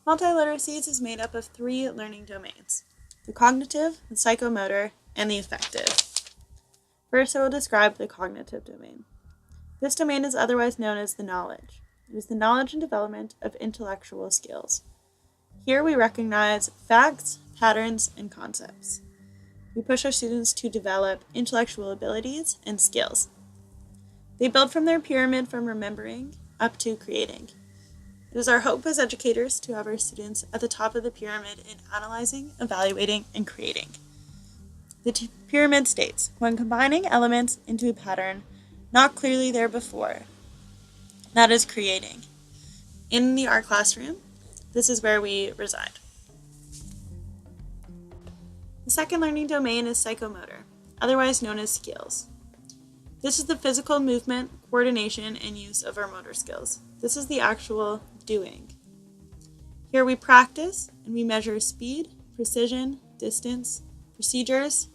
Multiliteracies is made up of 3 learning domains: the cognitive, the psychomotor, and the affective. First, I will describe the cognitive domain. This domain is otherwise known as the knowledge. It is the knowledge and development of intellectual skills. Here we recognize facts, patterns, and concepts. We push our students to develop intellectual abilities and skills. They build from their pyramid from remembering up to creating. It is our hope as educators to have our students at the top of the pyramid in analyzing, evaluating, and creating. The pyramid states, when combining elements into a pattern not clearly there before, that is creating. In the art classroom, this is where we reside. The second learning domain is psychomotor, otherwise known as skills. This is the physical movement, coordination, and use of our motor skills. This is the actual doing. Here we practice and we measure speed, precision, distance, procedures,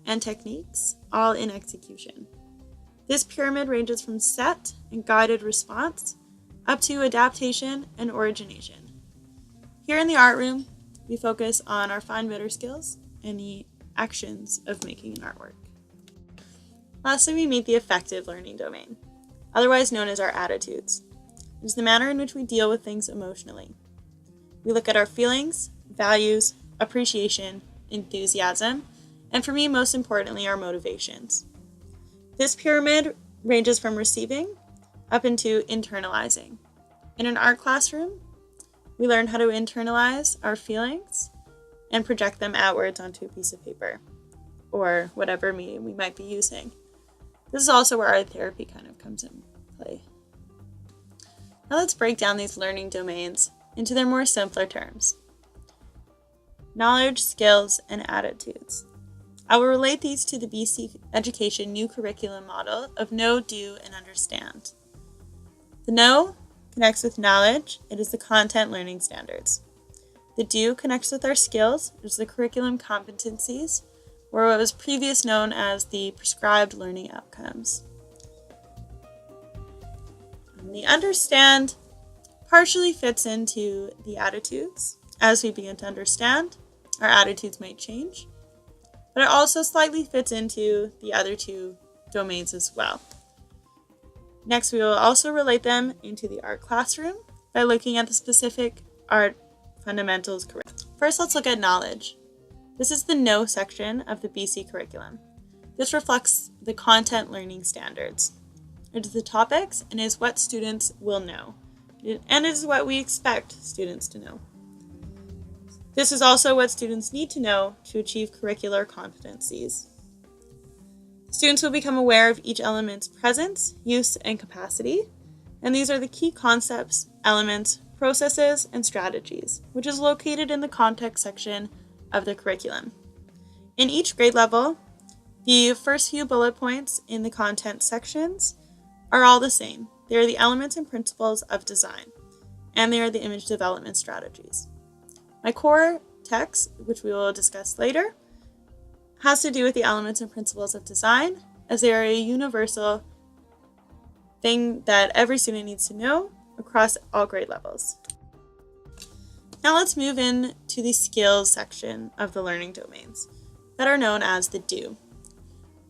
and techniques, all in execution. This pyramid ranges from set and guided response up to adaptation and origination. Here in the art room, we focus on our fine motor skills and the actions of making an artwork. Lastly, we meet the affective learning domain, otherwise known as our attitudes. It is the manner in which we deal with things emotionally. We look at our feelings, values, appreciation, enthusiasm, and for me, most importantly, our motivations. This pyramid ranges from receiving up into internalizing. In an art classroom, we learn how to internalize our feelings and project them outwards onto a piece of paper or whatever medium we might be using. This is also where art therapy kind of comes in play. Now let's break down these learning domains into their more simpler terms: knowledge, skills, and attitudes. I will relate these to the BC Education new curriculum model of know, do, and understand. The know connects with knowledge. It is the content learning standards. The do connects with our skills. It is the curriculum competencies, or what was previously known as the prescribed learning outcomes. And the understand partially fits into the attitudes. As we begin to understand, our attitudes might change, but it also slightly fits into the other 2 domains as well. Next, we will also relate them into the art classroom by looking at the specific art fundamentals curriculum. First, let's look at knowledge. This is the know section of the BC curriculum. This reflects the content learning standards. It is the topics and is what students will know. And it is what we expect students to know. This is also what students need to know to achieve curricular competencies. Students will become aware of each element's presence, use, and capacity, and these are the key concepts, elements, processes, and strategies, which is located in the context section of the curriculum. In each grade level, the first few bullet points in the content sections are all the same. They are the elements and principles of design, and they are the image development strategies. My core text, which we will discuss later, has to do with the elements and principles of design, as they are a universal thing that every student needs to know across all grade levels. Now let's move into the skills section of the learning domains that are known as the do.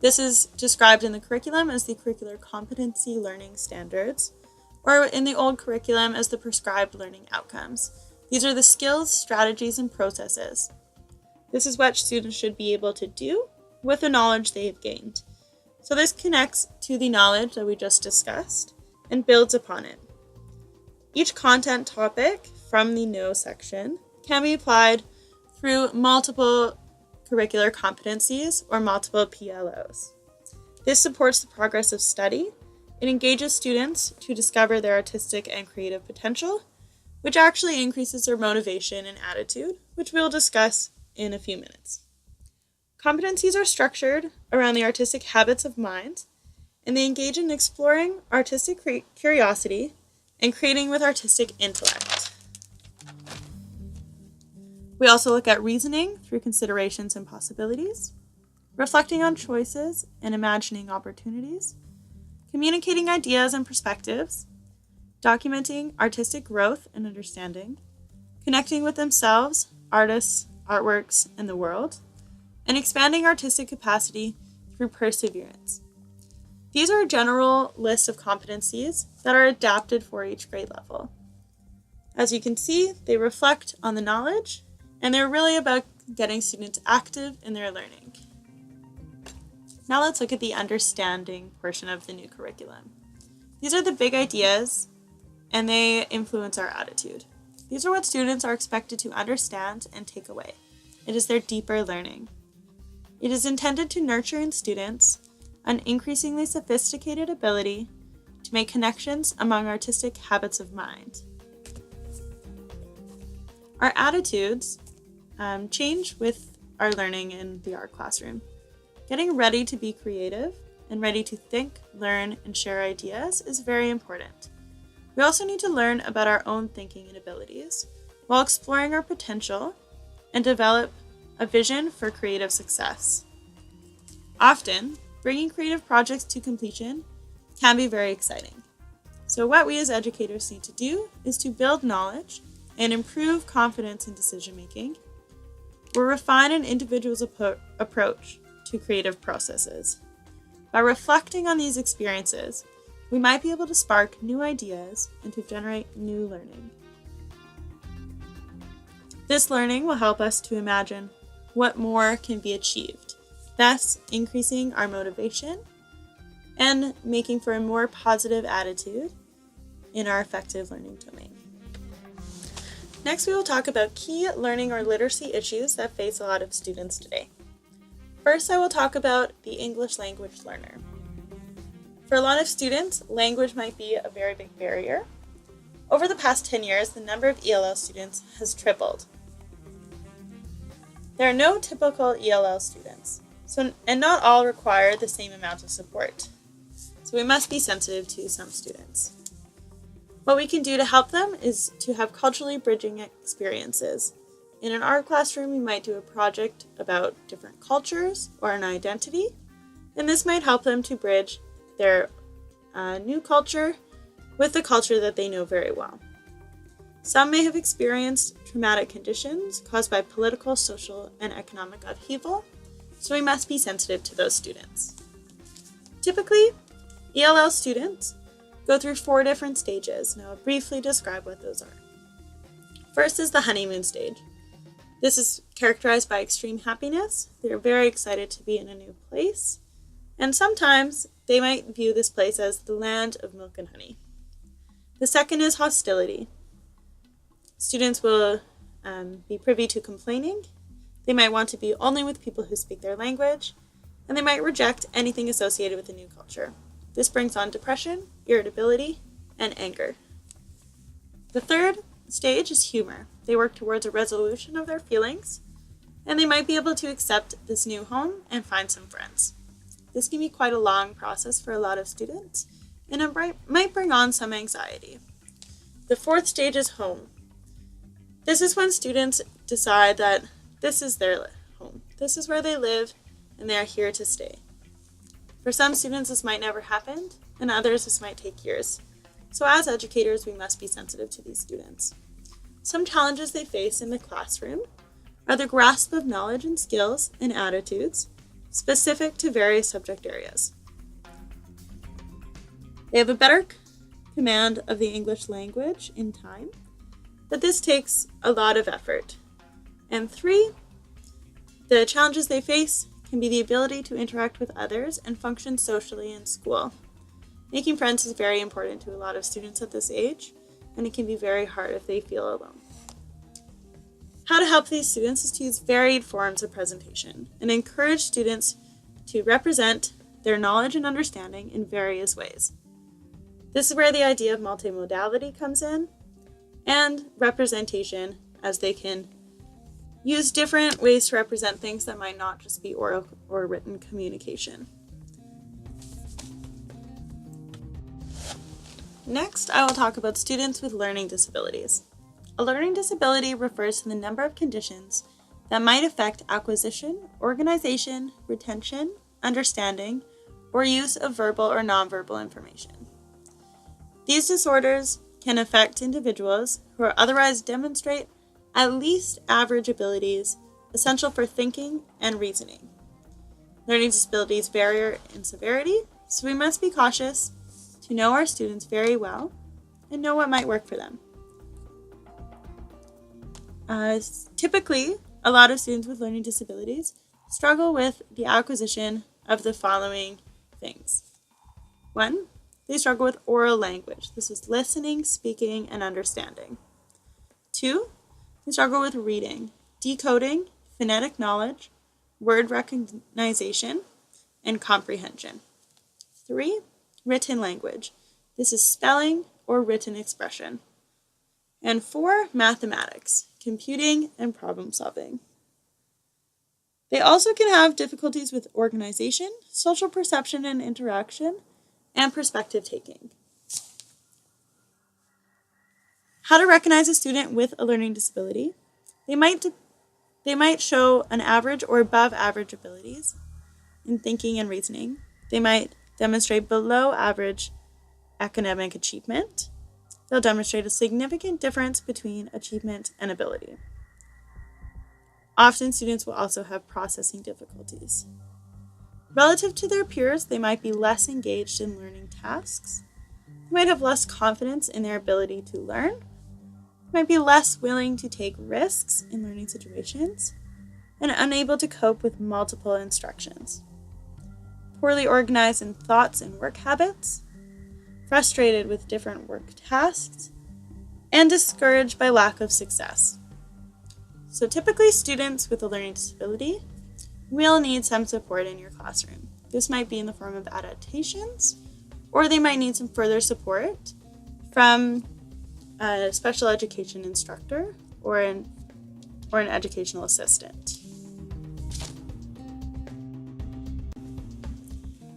This is described in the curriculum as the curricular competency learning standards, or in the old curriculum as the prescribed learning outcomes. These are the skills, strategies, and processes. This is what students should be able to do with the knowledge they have gained. So this connects to the knowledge that we just discussed and builds upon it. Each content topic from the know section can be applied through multiple curricular competencies or multiple PLOs. This supports the progress of study. It engages students to discover their artistic and creative potential, which actually increases their motivation and attitude, which we'll discuss in a few minutes. Competencies are structured around the artistic habits of mind, and they engage in exploring artistic curiosity and creating with artistic intellect. We also look at reasoning through considerations and possibilities, reflecting on choices and imagining opportunities, communicating ideas and perspectives, documenting artistic growth and understanding, connecting with themselves, artists, artworks, and the world, and expanding artistic capacity through perseverance. These are a general list of competencies that are adapted for each grade level. As you can see, they reflect on the knowledge, and they're really about getting students active in their learning. Now let's look at the understanding portion of the new curriculum. These are the big ideas, and they influence our attitude. These are what students are expected to understand and take away. It is their deeper learning. It is intended to nurture in students an increasingly sophisticated ability to make connections among artistic habits of mind. Our attitudes change with our learning in the art classroom. Getting ready to be creative and ready to think, learn, and share ideas is very important. We also need to learn about our own thinking and abilities while exploring our potential and develop a vision for creative success. Often, bringing creative projects to completion can be very exciting. So what we as educators need to do is to build knowledge and improve confidence in decision making, or refine an individual's approach to creative processes. By reflecting on these experiences, we might be able to spark new ideas and to generate new learning. This learning will help us to imagine what more can be achieved, thus increasing our motivation and making for a more positive attitude in our effective learning domain. Next, we will talk about key learning or literacy issues that face a lot of students today. First, I will talk about the English language learner. For a lot of students, language might be a very big barrier. Over the past 10 years, the number of ELL students has tripled. There are no typical ELL students, and not all require the same amount of support. So we must be sensitive to some students. What we can do to help them is to have culturally bridging experiences. In an art classroom, we might do a project about different cultures or an identity, and this might help them to bridge their new culture with the culture that they know very well. Some may have experienced traumatic conditions caused by political, social, and economic upheaval, so we must be sensitive to those students. Typically, ELL students go through 4 different stages, and I'll briefly describe what those are. First is the honeymoon stage. This is characterized by extreme happiness. They're very excited to be in a new place, and sometimes they might view this place as the land of milk and honey. The second is hostility. Students will be privy to complaining. They might want to be only with people who speak their language, and they might reject anything associated with the new culture. This brings on depression, irritability, and anger. The third stage is humor. They work towards a resolution of their feelings, and they might be able to accept this new home and find some friends. This can be quite a long process for a lot of students, and it might bring on some anxiety. The fourth stage is home. This is when students decide that this is their home. This is where they live, and they are here to stay. For some students, this might never happen, and others, this might take years. So as educators, we must be sensitive to these students. Some challenges they face in the classroom are the grasp of knowledge and skills and attitudes specific to various subject areas. They have a better command of the English language in time, but this takes a lot of effort. And 3, the challenges they face can be the ability to interact with others and function socially in school. Making friends is very important to a lot of students at this age, and it can be very hard if they feel alone. How to help these students is to use varied forms of presentation and encourage students to represent their knowledge and understanding in various ways. This is where the idea of multimodality comes in, and representation, as they can use different ways to represent things that might not just be oral or written communication. Next, I will talk about students with learning disabilities. A learning disability refers to the number of conditions that might affect acquisition, organization, retention, understanding, or use of verbal or nonverbal information. These disorders can affect individuals who otherwise demonstrate at least average abilities essential for thinking and reasoning. Learning disabilities vary in severity, so we must be cautious to know our students very well and know what might work for them. Typically, a lot of students with learning disabilities struggle with the acquisition of the following things. 1, they struggle with oral language. This is listening, speaking, and understanding. 2, they struggle with reading, decoding, phonetic knowledge, word recognition, and comprehension. 3, written language. This is spelling or written expression. And 4, mathematics, computing, and problem solving. They also can have difficulties with organization, social perception and interaction, and perspective taking. How to recognize a student with a learning disability? They might show an average or above average abilities in thinking and reasoning. They might demonstrate below average academic achievement. They'll demonstrate a significant difference between achievement and ability. Often students will also have processing difficulties. Relative to their peers, they might be less engaged in learning tasks. They might have less confidence in their ability to learn. They might be less willing to take risks in learning situations and unable to cope with multiple instructions. Poorly organized in thoughts and work habits, frustrated with different work tasks, and discouraged by lack of success. So typically students with a learning disability will need some support in your classroom. This might be in the form of adaptations, or they might need some further support from a special education instructor or an educational assistant.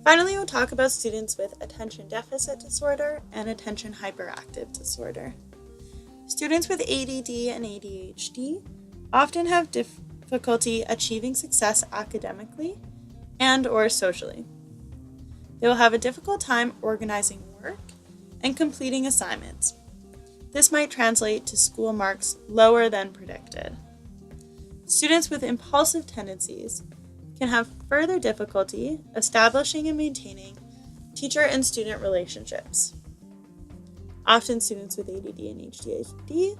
Finally, we'll talk about students with attention deficit disorder and attention hyperactive disorder. Students with ADD and ADHD often have difficulty achieving success academically and or socially. They will have a difficult time organizing work and completing assignments. This might translate to school marks lower than predicted. Students with impulsive tendencies can have further difficulty establishing and maintaining teacher and student relationships. Often students with ADD and ADHD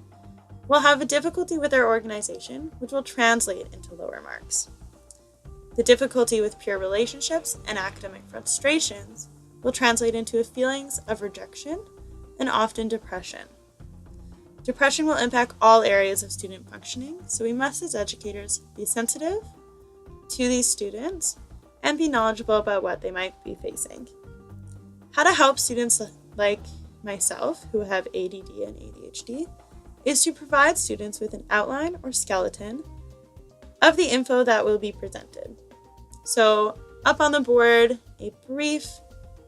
will have a difficulty with their organization, which will translate into lower marks. The difficulty with peer relationships and academic frustrations will translate into feelings of rejection and often depression. Depression will impact all areas of student functioning, so we must as educators be sensitive to these students and be knowledgeable about what they might be facing. How to help students like myself who have ADD and ADHD is to provide students with an outline or skeleton of the info that will be presented. So up on the board, a brief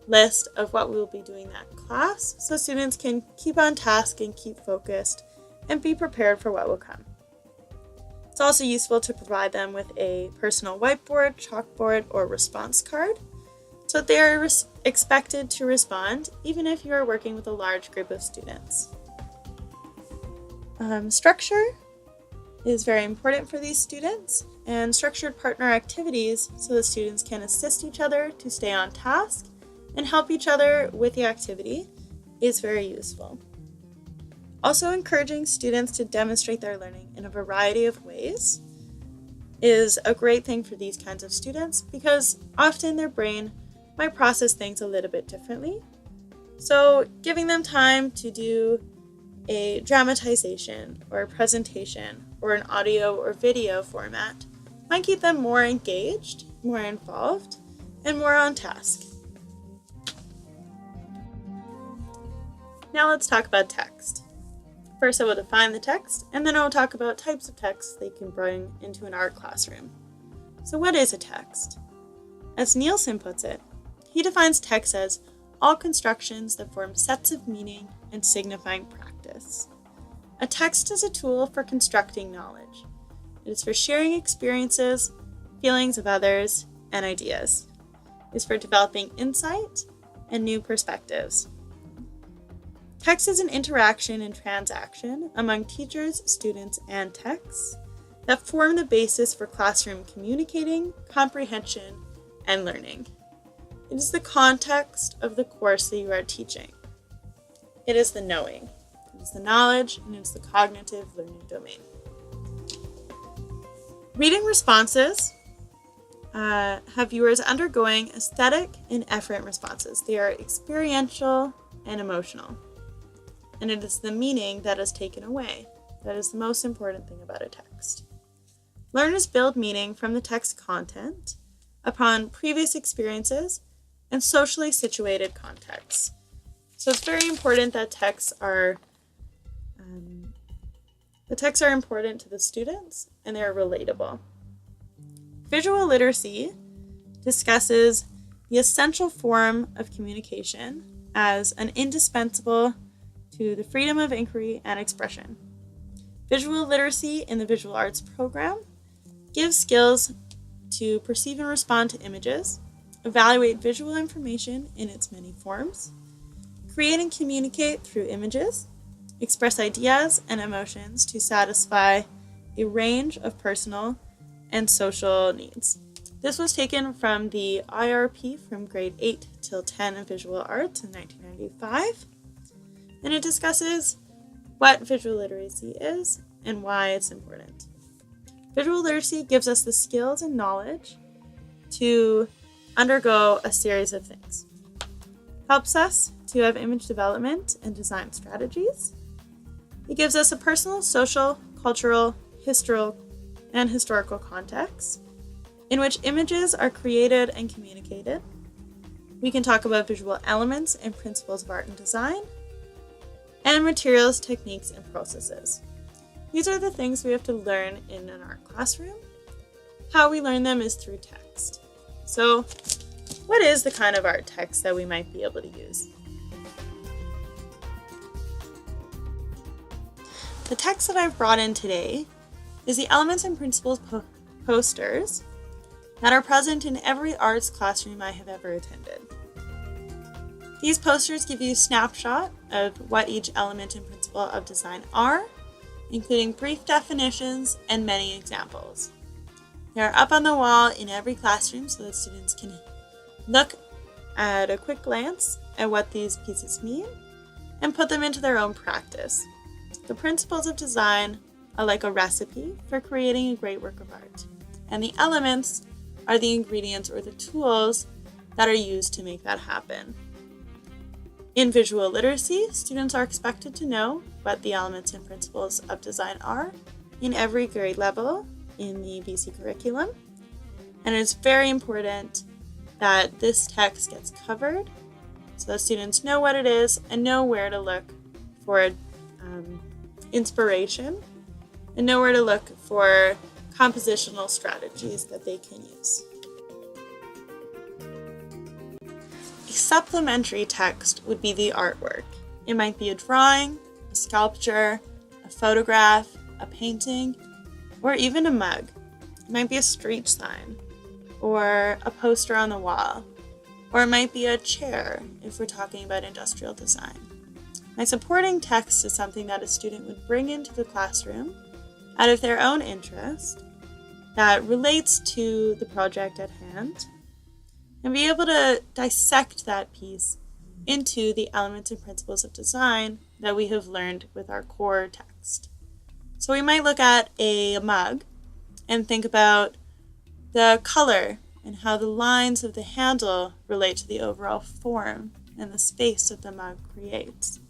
list of what we will be doing that class so students can keep on task and keep focused and be prepared for what will come. It's also useful to provide them with a personal whiteboard, chalkboard, or response card so that they are expected to respond even if you are working with a large group of students. Structure is very important for these students, and structured partner activities so that students can assist each other to stay on task and help each other with the activity is very useful. Also, encouraging students to demonstrate their learning in a variety of ways is a great thing for these kinds of students because often their brain might process things a little bit differently. So giving them time to do a dramatization or a presentation or an audio or video format might keep them more engaged, more involved, and more on task. Now let's talk about text. First I will define the text, and then I will talk about types of text they can bring into an art classroom. So what is a text? As Nielsen puts it, he defines text as all constructions that form sets of meaning and signifying practice. A text is a tool for constructing knowledge. It is for sharing experiences, feelings of others, and ideas. It is for developing insight and new perspectives. Text is an interaction and transaction among teachers, students, and texts that form the basis for classroom communicating, comprehension, and learning. It is the context of the course that you are teaching. It is the knowing, it is the knowledge, and it is the cognitive learning domain. Reading responses have viewers undergoing aesthetic and efferent responses. They are experiential and emotional. And it is the meaning that is taken away. That is the most important thing about a text. Learners build meaning from the text content upon previous experiences and socially situated contexts. So it's very important that texts are important to the students and they're relatable. Visual literacy discusses the essential form of communication as an indispensable to the freedom of inquiry and expression. Visual literacy in the visual arts program gives skills to perceive and respond to images, evaluate visual information in its many forms, create and communicate through images, express ideas and emotions to satisfy a range of personal and social needs. This was taken from the IRP from grade 8 till 10 in visual arts in 1995, and it discusses what visual literacy is and why it's important. Visual literacy gives us the skills and knowledge to undergo a series of things. Helps us to have image development and design strategies. It gives us a personal, social, cultural, historical context in which images are created and communicated. We can talk about visual elements and principles of art and design, and materials, techniques, and processes. These are the things we have to learn in an art classroom. How we learn them is through text. So, what is the kind of art text that we might be able to use? The text that I've brought in today is the Elements and Principles posters that are present in every arts classroom I have ever attended. These posters give you a snapshot of what each element and principle of design are, including brief definitions and many examples. They are up on the wall in every classroom so that students can look at a quick glance at what these pieces mean and put them into their own practice. The principles of design are like a recipe for creating a great work of art, and the elements are the ingredients or the tools that are used to make that happen. In visual literacy, students are expected to know what the elements and principles of design are in every grade level in the BC curriculum, and it's very important that this text gets covered so that students know what it is and know where to look for inspiration and know where to look for compositional strategies that they can use. A supplementary text would be the artwork. It might be a drawing, a sculpture, a photograph, a painting, or even a mug. It might be a street sign, or a poster on the wall, or it might be a chair if we're talking about industrial design. My supporting text is something that a student would bring into the classroom out of their own interest that relates to the project at hand, and be able to dissect that piece into the elements and principles of design that we have learned with our core text. So we might look at a mug and think about the color and how the lines of the handle relate to the overall form and the space that the mug creates.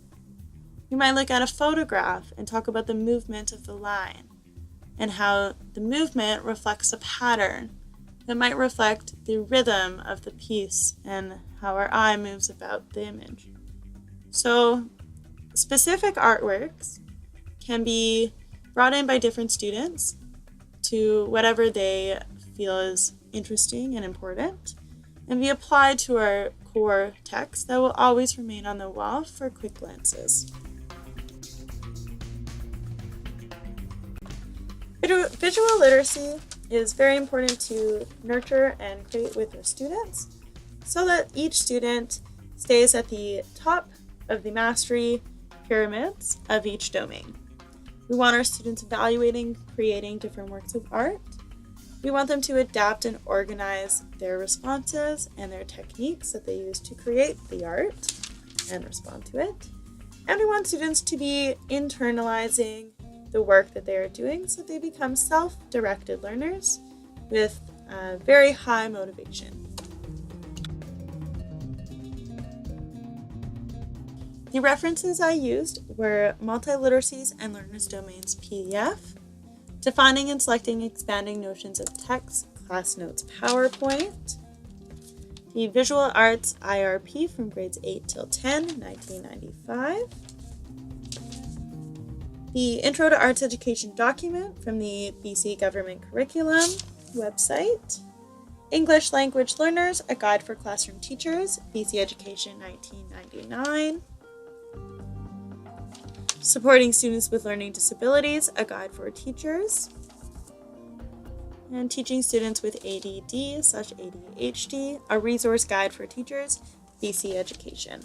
We might look at a photograph and talk about the movement of the line and how the movement reflects a pattern that might reflect the rhythm of the piece and how our eye moves about the image. So specific artworks can be brought in by different students to whatever they feel is interesting and important, and be applied to our core text that will always remain on the wall for quick glances. Visual literacy is very important to nurture and create with your students so that each student stays at the top of the mastery pyramids of each domain. We want our students evaluating, creating different works of art. We want them to adapt and organize their responses and their techniques that they use to create the art and respond to it. And we want students to be internalizing the work that they are doing so they become self-directed learners with very high motivation. The references I used were Multiliteracies and Learners Domains PDF, Defining and Selecting Expanding Notions of Text, Class Notes PowerPoint, the Visual Arts IRP from grades 8 till 10, 1995, the Intro to Arts Education document from the BC Government Curriculum website, English Language Learners, A Guide for Classroom Teachers, BC Education 1999, Supporting Students with Learning Disabilities, A Guide for Teachers, and Teaching Students with ADD/ADHD, A Resource Guide for Teachers, BC Education.